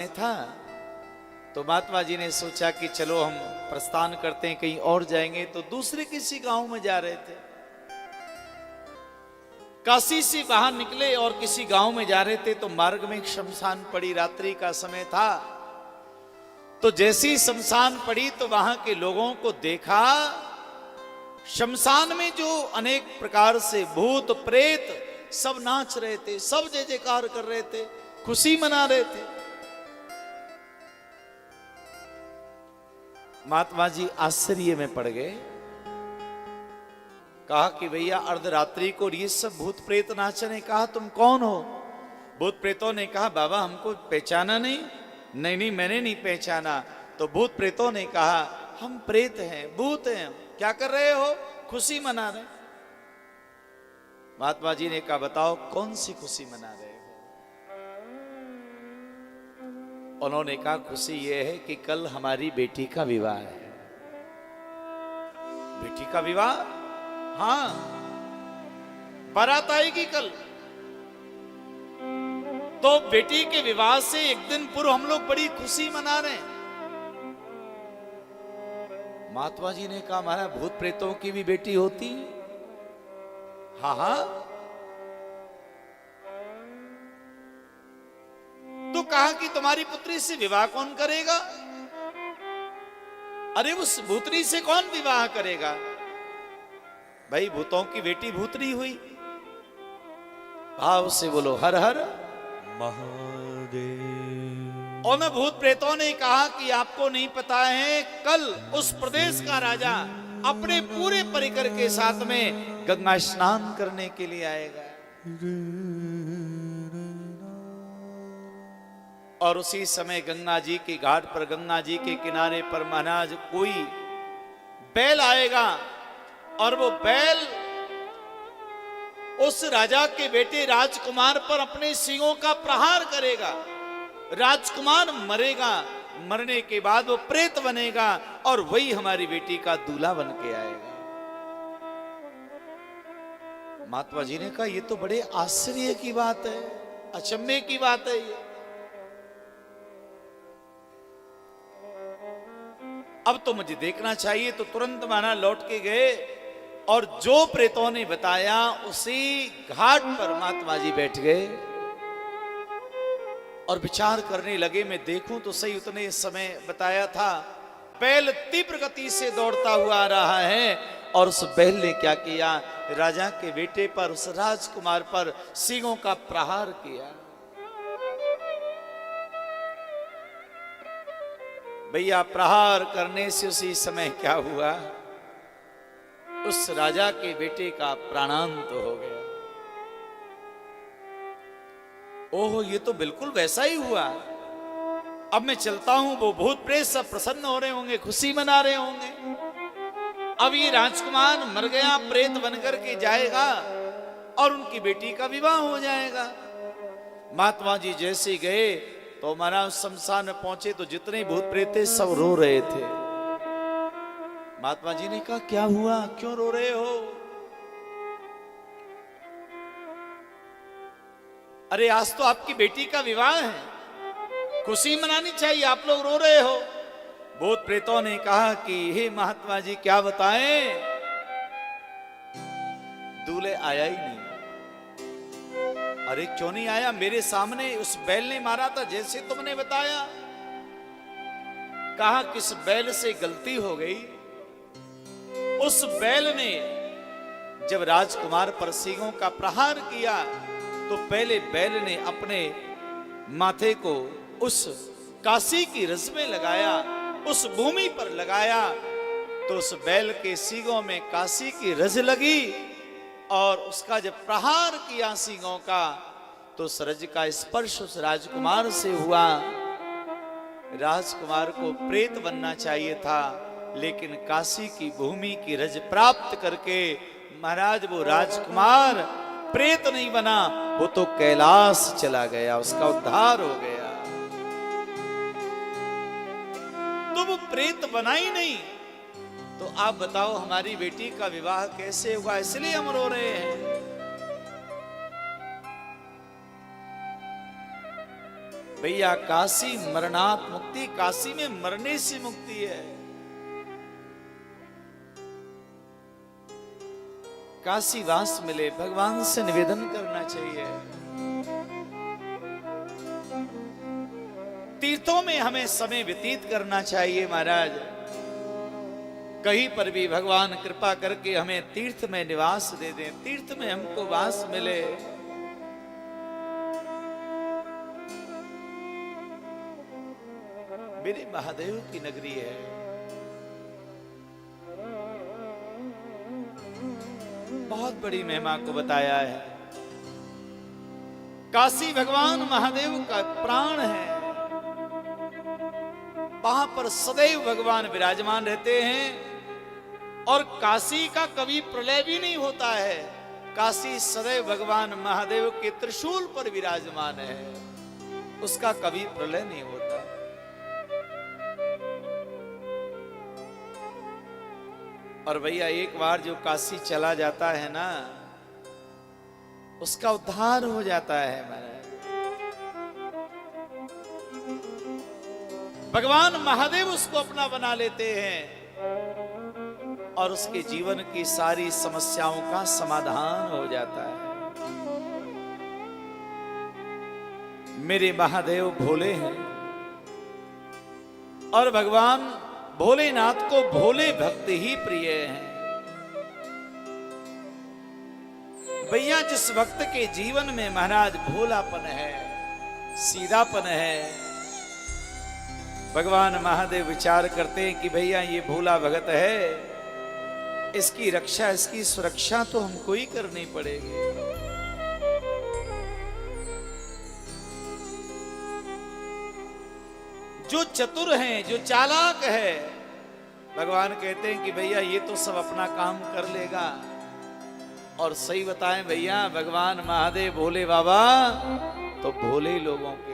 था तो महात्मा जी ने सोचा कि चलो हम प्रस्थान करते हैं, कहीं और जाएंगे। तो दूसरे किसी गांव में जा रहे थे, काशी से बाहर निकले और किसी गांव में जा रहे थे। तो मार्ग में एक शमशान पड़ी, रात्रि का समय था। तो जैसी शमशान पड़ी तो वहां के लोगों को देखा, शमशान में जो अनेक प्रकार से भूत प्रेत सब नाच रहे थे, सब जय जयकार कर रहे थे, खुशी मना रहे थे। महात्मा जी आश्चर्य में पड़ गए, कहा कि भैया अर्धरात्रि को ये सब भूत प्रेत नाच रहे। कहा तुम कौन हो? भूत प्रेतों ने कहा बाबा हमको पहचाना नहीं। नहीं मैंने नहीं पहचाना। तो भूत प्रेतों ने कहा हम प्रेत हैं, भूत हैं, क्या कर रहे हो? खुशी मना रहे। महात्मा जी ने कहा बताओ कौन सी खुशी मना रहे हो? उन्होंने कहा खुशी यह है कि कल हमारी बेटी का विवाह है। बेटी का विवाह? हाँ, बारात आएगी कल। तो बेटी के विवाह से एक दिन पूर्व हम लोग बड़ी खुशी मना रहे हैं। महात्मा जी ने कहा हमारा भूत प्रेतों की भी बेटी होती? हाँ हाँ। तो कहा कि तुम्हारी पुत्री से विवाह कौन करेगा? अरे उस भूतनी से कौन विवाह करेगा? भाई भूतों की बेटी भूतनी हुई। भाव से बोलो हर हर महादेव। उन भूत प्रेतों ने कहा कि आपको नहीं पता है, कल उस प्रदेश का राजा अपने पूरे परिकर के साथ में गंगा स्नान करने के लिए आएगा। और उसी समय गंगा जी के घाट पर, गंगा जी के किनारे पर महाराज कोई बैल आएगा और वो बैल उस राजा के बेटे राजकुमार पर अपने सींगों का प्रहार करेगा। राजकुमार मरेगा, मरने के बाद वो प्रेत बनेगा और वही हमारी बेटी का दूल्हा बन के आएगा। महात्मा जी ने कहा ये तो बड़े आश्चर्य की बात है, अचंभे की बात है ये। अब तो मुझे देखना चाहिए। तो तुरंत माना लौट के गए और जो प्रेतों ने बताया उसी घाट पर महात्मा जी बैठ गए और विचार करने लगे। मैं देखूं तो सही, उतने समय बताया था बैल तीव्र गति से दौड़ता हुआ आ रहा है और उस बैल ने क्या किया? राजा के बेटे पर, उस राजकुमार पर सींगों का प्रहार किया। भैया प्रहार करने से उसी समय क्या हुआ? उस राजा के बेटे का प्राणांत हो गया। ओहो, ये तो बिल्कुल वैसा ही हुआ। अब मैं चलता हूं, वो भूत प्रेत सब प्रसन्न हो रहे होंगे, खुशी मना रहे होंगे। अब ये राजकुमार मर गया, प्रेत बनकर के जाएगा और उनकी बेटी का विवाह हो जाएगा। महात्मा जी जैसे गए तो महाराज शमशान में पहुंचे तो जितने भूत प्रेत थे सब रो रहे थे। महात्मा जी ने कहा क्या हुआ, क्यों रो रहे हो? अरे आज तो आपकी बेटी का विवाह है, खुशी मनानी चाहिए, आप लोग रो रहे हो। भूत प्रेतों ने कहा कि हे महात्मा जी क्या बताएं, दूल्हे आया ही नहीं। अरे क्यों नहीं आया? मेरे सामने उस बैल ने मारा था जैसे तुमने बताया। कहा किस बैल से गलती हो गई? उस बैल ने जब राजकुमार पर सींगों का प्रहार किया तो पहले बैल ने अपने माथे को उस काशी की रज में लगाया, उस भूमि पर लगाया। तो उस बैल के सींगों में काशी की रज लगी और उसका जब प्रहार किया सींगों का तो उस रज का स्पर्श उस राजकुमार से हुआ। राजकुमार को प्रेत बनना चाहिए था, लेकिन काशी की भूमि की रज प्राप्त करके महाराज वो राजकुमार प्रेत नहीं बना, वो तो कैलाश चला गया, उसका उद्धार हो गया। तो वो प्रेत बना ही नहीं। तो आप बताओ हमारी बेटी का विवाह कैसे हुआ? इसलिए हम रो रहे हैं। भैया काशी मरणात मुक्ति, काशी में मरने से मुक्ति है। काशी वास मिले, भगवान से निवेदन करना चाहिए। तीर्थों में हमें समय व्यतीत करना चाहिए महाराज। कहीं पर भी भगवान कृपा करके हमें तीर्थ में निवास दे दें, तीर्थ में हमको वास मिले। मेरे महादेव की नगरी है, बहुत बड़ी महिमा को बताया है। काशी भगवान महादेव का प्राण है, वहां पर सदैव भगवान विराजमान रहते हैं और काशी का कभी प्रलय भी नहीं होता है। काशी सदैव भगवान महादेव के त्रिशूल पर विराजमान है, उसका कभी प्रलय नहीं होता। और भैया एक बार जो काशी चला जाता है ना, उसका उद्धार हो जाता है महाराज। भगवान महादेव उसको अपना बना लेते हैं और उसके जीवन की सारी समस्याओं का समाधान हो जाता है। मेरे महादेव भोले हैं और भगवान भोलेनाथ को भोले भक्त ही प्रिय हैं। भैया जिस भक्त के जीवन में महाराज भोलापन है, सीधापन है, भगवान महादेव विचार करते हैं कि भैया ये भोला भगत है, इसकी रक्षा, इसकी सुरक्षा तो हमको ही करनी पड़ेगी। जो चतुर हैं, जो चालाक है, भगवान कहते हैं कि भैया ये तो सब अपना काम कर लेगा। और सही बताएं भैया, भगवान महादेव भोले बाबा तो भोले लोगों के